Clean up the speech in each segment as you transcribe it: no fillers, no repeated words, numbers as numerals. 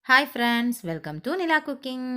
Hi friends, welcome to Nila cooking.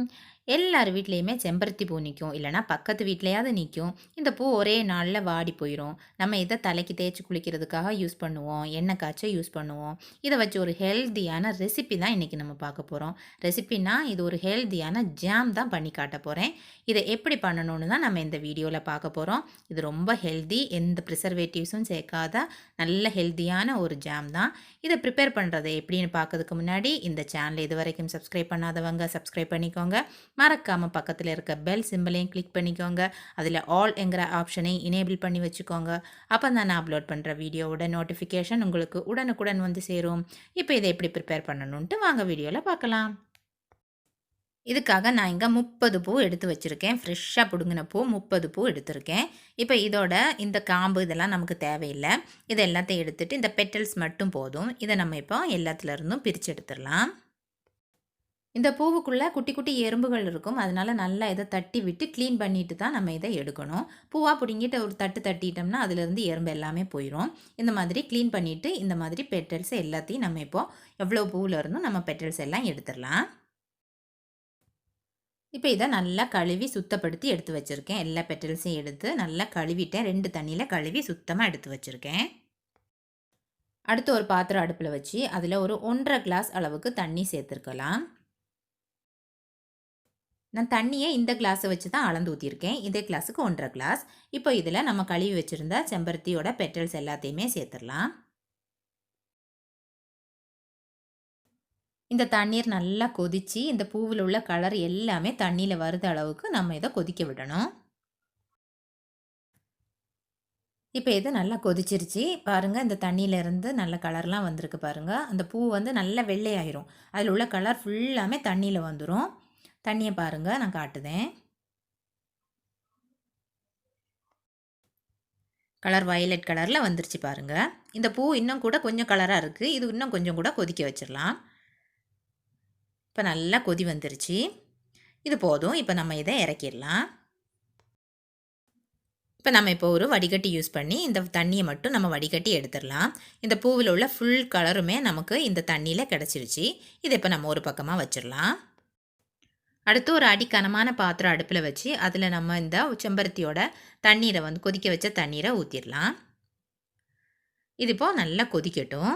எல்லார் வீட்லேயுமே செம்பருத்தி பூ நிற்கும், இல்லைனா பக்கத்து வீட்லையாவது நிற்கும். இந்த பூ ஒரே நாளில் வாடி போயிடும். நம்ம இதை தலைக்கு தேய்ச்சி குளிக்கிறதுக்காக யூஸ் பண்ணுவோம், எண்ணெய் காய்ச்ச யூஸ் பண்ணுவோம். இதை வச்சு ஒரு ஹெல்த்தியான ரெசிபி தான் இன்றைக்கி நம்ம பார்க்க போகிறோம். ரெசிபினா இது ஒரு ஹெல்த்தியான ஜாம் தான் பண்ணி காட்ட போகிறேன். இதை எப்படி பண்ணணும்னு தான் நம்ம இந்த வீடியோவில் பார்க்க போகிறோம். இது ரொம்ப ஹெல்தி, எந்த ப்ரிசர்வேட்டிவ்ஸும் சேர்க்காத நல்ல ஹெல்த்தியான ஒரு ஜாம் தான். இதை ப்ரிப்பேர் பண்ணுறது எப்படின்னு பார்க்கறதுக்கு முன்னாடி இந்த சேனலை இது வரைக்கும் சப்ஸ்கிரைப் பண்ணாதவங்க சப்ஸ்கிரைப் பண்ணிக்கோங்க. மறக்காமல் பக்கத்தில் இருக்க பெல் சிம்பிளையும் கிளிக் பண்ணிக்கோங்க. அதில் ஆல் என்கிற ஆப்ஷனை எனேபிள் பண்ணி வச்சுக்கோங்க. அப்போ தான் நான் அப்லோட் பண்ணுற வீடியோவோட நோட்டிஃபிகேஷன் உங்களுக்கு உடனுக்குடன் வந்து சேரும். இப்போ இதை எப்படி ப்ரிப்பேர் பண்ணணுன்ட்டு வாங்க வீடியோவில் பார்க்கலாம். இதுக்காக நான் இங்கே 30 பூ எடுத்து வச்சுருக்கேன். ஃப்ரெஷ்ஷாக பிடுங்கின பூ 30 பூ எடுத்திருக்கேன். இப்போ இதோட இந்த காம்பு இதெல்லாம் நமக்கு தேவையில்லை. இதை எல்லாத்தையும் எடுத்துகிட்டு இந்த பெட்டல்ஸ் மட்டும் போதும். இதை நம்ம இப்போ எல்லாத்துலேருந்தும் பிரித்து எடுத்துடலாம். இந்த பூவுக்குள்ளே குட்டி குட்டி எறும்புகள் இருக்கும், அதனால நல்லா இதை தட்டி விட்டு க்ளீன் பண்ணிட்டு தான் நம்ம இதை எடுக்கணும். பூவாக பிடுங்கிட்டு ஒரு தட்டு தட்டிட்டோம்னா அதுலேருந்து எறும்பு எல்லாமே போயிடும். இந்த மாதிரி க்ளீன் பண்ணிவிட்டு இந்த மாதிரி பெட்டல்ஸ் எல்லாத்தையும் நம்ம இப்போது எவ்வளோ பூவிலேருந்தும் நம்ம பெட்டல்ஸ் எல்லாம் எடுத்துடலாம். இப்போ இதை நல்லா கழுவி சுத்தப்படுத்தி எடுத்து வச்சுருக்கேன். எல்லா பெட்டல்ஸையும் எடுத்து நல்லா கழுவிட்டேன். 2 தண்ணியில் கழுவி சுத்தமாக எடுத்து வச்சுருக்கேன். அடுத்து ஒரு பாத்திரம் அடுப்பில் வச்சு அதில் ஒரு 1.5 கிளாஸ் அளவுக்கு தண்ணி சேர்த்துருக்கலாம். நான் தண்ணியை இந்த கிளாஸை வச்சு தான் அளந்து ஊற்றிருக்கேன். இதே கிளாஸுக்கு 1.5 கிளாஸ். இப்போ இதில் நம்ம கழுவி வச்சுருந்த செம்பருத்தியோட பெட்டல்ஸ் எல்லாத்தையுமே சேர்த்துடலாம். இந்த தண்ணீர் நல்லா கொதித்து இந்த பூவில் உள்ள கலர் எல்லாமே தண்ணியில் வருத அளவுக்கு நம்ம இதை கொதிக்க விடணும். இப்போ இது நல்லா கொதிச்சிருச்சு பாருங்கள். இந்த தண்ணியிலேருந்து நல்ல கலர்லாம் வந்திருக்கு பாருங்கள். அந்த பூ வந்து நல்லா வெள்ளையாயிரும். அதில் உள்ள கலர் ஃபுல்லாமே தண்ணியில் வந்துடும். தண்ணியை பாருங்கள், நான் காட்டுதேன். கலர் வயலட் கலரில் வந்துருச்சு பாருங்கள். இந்த பூ இன்னும் கூட கொஞ்சம் கலராக இருக்குது. இது இன்னும் கொஞ்சம் கூட கொதிக்க வச்சிடலாம். இப்போ நல்லா கொதி வந்துருச்சு. இது போதும். இப்போ நம்ம இதை இறக்கிடலாம். இப்போ நம்ம இப்போ ஒரு வடிகட்டி யூஸ் பண்ணி இந்த தண்ணியை மட்டும் நம்ம வடிகட்டி எடுத்துடலாம். இந்த பூவில் உள்ள ஃபுல் கலருமே நமக்கு இந்த தண்ணியில் கிடச்சிருச்சு. இதை இப்போ நம்ம ஒரு பக்கமாக வச்சிடலாம். அடுத்து ஒரு அடிக்கனமான பாத்திரம் அடுப்பில் வச்சு அதில் நம்ம இந்த செம்பருத்தியோட தண்ணீரை வந்து கொதிக்க வச்ச தண்ணீரை ஊற்றிடலாம். இது இப்போ நல்லா கொதிக்கட்டும்.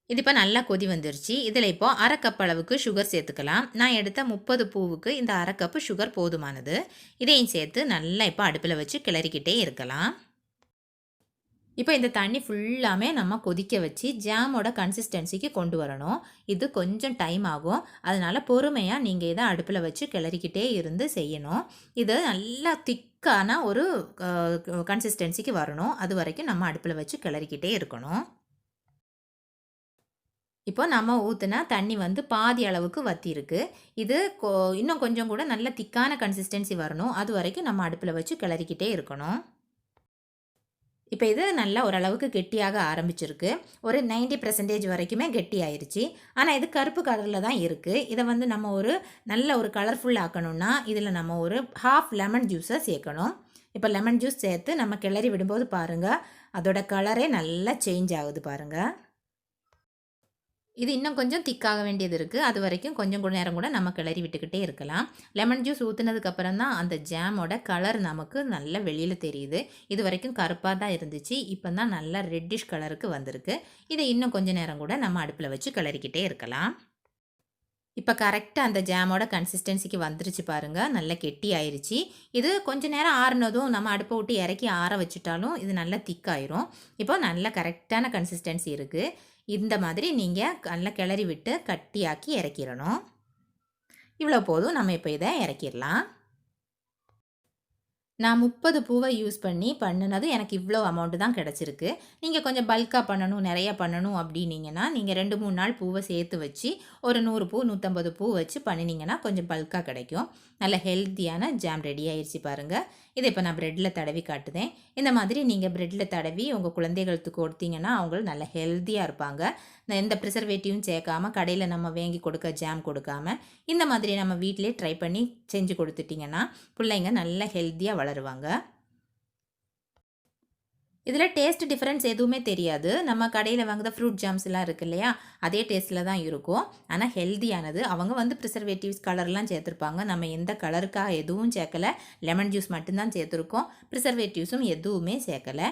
இது இப்போ நல்லா கொதி வந்துருச்சு. இதில் இப்போ 1/2 கப் அளவுக்கு சுகர் சேர்த்துக்கலாம். நான் எடுத்த 30 பூவுக்கு இந்த 1/2 கப்பு சுகர் போதுமானது. இதையும் சேர்த்து நல்லா இப்போ அடுப்பில் வச்சு கிளறிக்கிட்டே இருக்கலாம். இப்போ இந்த தண்ணி ஃபுல்லாமே நம்ம கொதிக்க வச்சு ஜாமோட கன்சிஸ்டன்சிக்கு கொண்டு வரணும். இது கொஞ்சம் டைம் ஆகும். அதனால் பொறுமையாக நீங்கள் இதை அடுப்பில் வச்சு கிளறிக்கிட்டே இருந்து செய்யணும். இது நல்லா திக்கான ஒரு கன்சிஸ்டன்சிக்கு வரணும். அது வரைக்கும் நம்ம அடுப்பில் வச்சு கிளறிக்கிட்டே இருக்கணும். இப்போ நம்ம ஊற்றினா தண்ணி வந்து பாதி அளவுக்கு வற்றிருக்கு. இது இன்னும் கொஞ்சம் கூட நல்ல திக்கான கன்சிஸ்டன்சி வரணும். அது வரைக்கும் நம்ம அடுப்பில் வச்சு கிளறிக்கிட்டே இருக்கணும். இப்போ இது நல்லா ஓரளவுக்கு கெட்டியாக ஆரம்பிச்சிருக்கு. ஒரு 90% வரைக்குமே கெட்டி ஆயிடுச்சு. ஆனால் இது கருப்பு கலரில் தான் இருக்குது. இதை வந்து நம்ம ஒரு நல்ல ஒரு கலர்ஃபுல் ஆக்கணும்னா இதில் நம்ம ஒரு 1/2 லெமன் ஜூஸை சேர்க்கணும். இப்போ லெமன் ஜூஸ் சேர்த்து நம்ம கிளறி விடும்போது பாருங்கள், அதோட கலரே நல்லா சேஞ்ச் ஆகுது பாருங்கள். இது இன்னும் கொஞ்சம் திக்காக வேண்டியது இருக்குது. அது வரைக்கும் கொஞ்சம் கூட நேரம் கூட நம்ம கிளறி விட்டுக்கிட்டே இருக்கலாம். லெமன் ஜூஸ் ஊற்றுனதுக்கப்புறம் தான் அந்த ஜாமோட கலர் நமக்கு நல்லா வெளியில் தெரியுது. இது வரைக்கும் கருப்பாக தான் இருந்துச்சு. இப்போ தான் நல்லா ரெட்டிஷ் கலருக்கு வந்திருக்கு. இதை இன்னும் கொஞ்சம் நேரம் கூட நம்ம அடுப்பில் வச்சு கிளறிக்கிட்டே இருக்கலாம். இப்போ கரெக்டாக அந்த ஜாமோட கன்சிஸ்டன்சிக்கு வந்துருச்சு பாருங்கள். நல்லா கெட்டி ஆயிடுச்சு. இது கொஞ்சம் நேரம் ஆறுனதும் நம்ம அடுப்பை விட்டு இறக்கி ஆற வச்சுட்டாலும் இது நல்லா திக்காயிரும். இப்போ நல்ல கரெக்டான கன்சிஸ்டன்சி இருக்குது. இந்த மாதிரி நீங்கள் நல்லா கிளறி விட்டு கட்டியாக்கி இறக்கிடணும். இவ்வளோ போதும். நம்ம இப்போ இதை இறக்கிடலாம். நான் 30 பூவை யூஸ் பண்ணி பண்ணினது எனக்கு இவ்வளோ அமௌண்ட்டு தான் கிடச்சிருக்கு. நீங்கள் கொஞ்சம் பல்காக பண்ணணும், நிறையா பண்ணணும் அப்படின்னீங்கன்னா நீங்கள் 2-3 நாள் பூவை சேர்த்து வச்சு ஒரு 100 பூ 150 பூ வச்சு பண்ணினீங்கன்னா கொஞ்சம் பல்காக கிடைக்கும். நல்ல ஹெல்த்தியான ஜாம் ரெடி ஆயிடுச்சு பாருங்கள். இதை இப்போ நான் ப்ரெட்டில் தடவி காட்டுதேன். இந்த மாதிரி நீங்கள் ப்ரெட்டில் தடவி உங்கள் குழந்தைகளுக்கு கொடுத்தீங்கன்னா அவங்களும் நல்ல ஹெல்த்தியாக இருப்பாங்க. எந்த ப்ரிசர்வேட்டிவும் சேர்க்காம கடையில் நம்ம வாங்கி கொடுக்க ஜாம் கொடுக்காம இந்த மாதிரி நம்ம வீட்டிலே ட்ரை பண்ணி செஞ்சு கொடுத்துட்டிங்கன்னா பிள்ளைங்க நல்ல ஹெல்த்தியாக வளருவாங்க. இதில் டேஸ்ட் டிஃப்ரென்ஸ் எதுவுமே தெரியாது. நம்ம கடையில் வாங்குற ஃப்ரூட் ஜாம்ஸ்லாம் இருக்கு இல்லையா, அதே டேஸ்ட்டில் தான் இருக்கும். ஆனால் ஹெல்தியானது. அவங்க வந்து ப்ரிசர்வேட்டிவ்ஸ் கலர்லாம் சேர்த்துருப்பாங்க. நம்ம எந்த கலருக்காக எதுவும் சேர்க்கலை. லெமன் ஜூஸ் மட்டும்தான் சேர்த்துருக்கோம். ப்ரிசர்வேட்டிவ்ஸும் எதுவுமே சேர்க்கலை.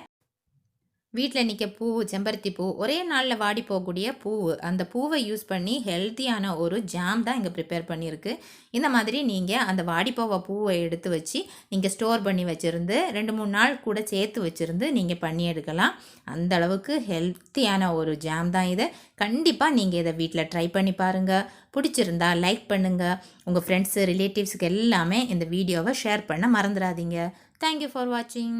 வீட்டில் நிற்க பூ, செம்பருத்தி பூ, ஒரே நாளில் வாடி போகக்கூடிய பூவு, அந்த பூவை யூஸ் பண்ணி ஹெல்த்தியான ஒரு ஜாம் தான் இங்கே ப்ரிப்பேர் பண்ணியிருக்கு. இந்த மாதிரி நீங்கள் அந்த வாடி போக பூவை எடுத்து வச்சு நீங்கள் ஸ்டோர் பண்ணி வச்சுருந்து 2-3 நாள் கூட சேர்த்து வச்சுருந்து நீங்கள் பண்ணி எடுக்கலாம். அந்த அளவுக்கு ஹெல்த்தியான ஒரு ஜாம் தான் இது. கண்டிப்பாக நீங்கள் இதை வீட்டில் ட்ரை பண்ணி பாருங்கள். பிடிச்சிருந்தா லைக் பண்ணுங்கள். உங்கள் ஃப்ரெண்ட்ஸு, ரிலேட்டிவ்ஸுக்கு எல்லாமே இந்த வீடியோவை ஷேர் பண்ண மறந்துடாதீங்க. தேங்க்யூ ஃபார் வாட்சிங்.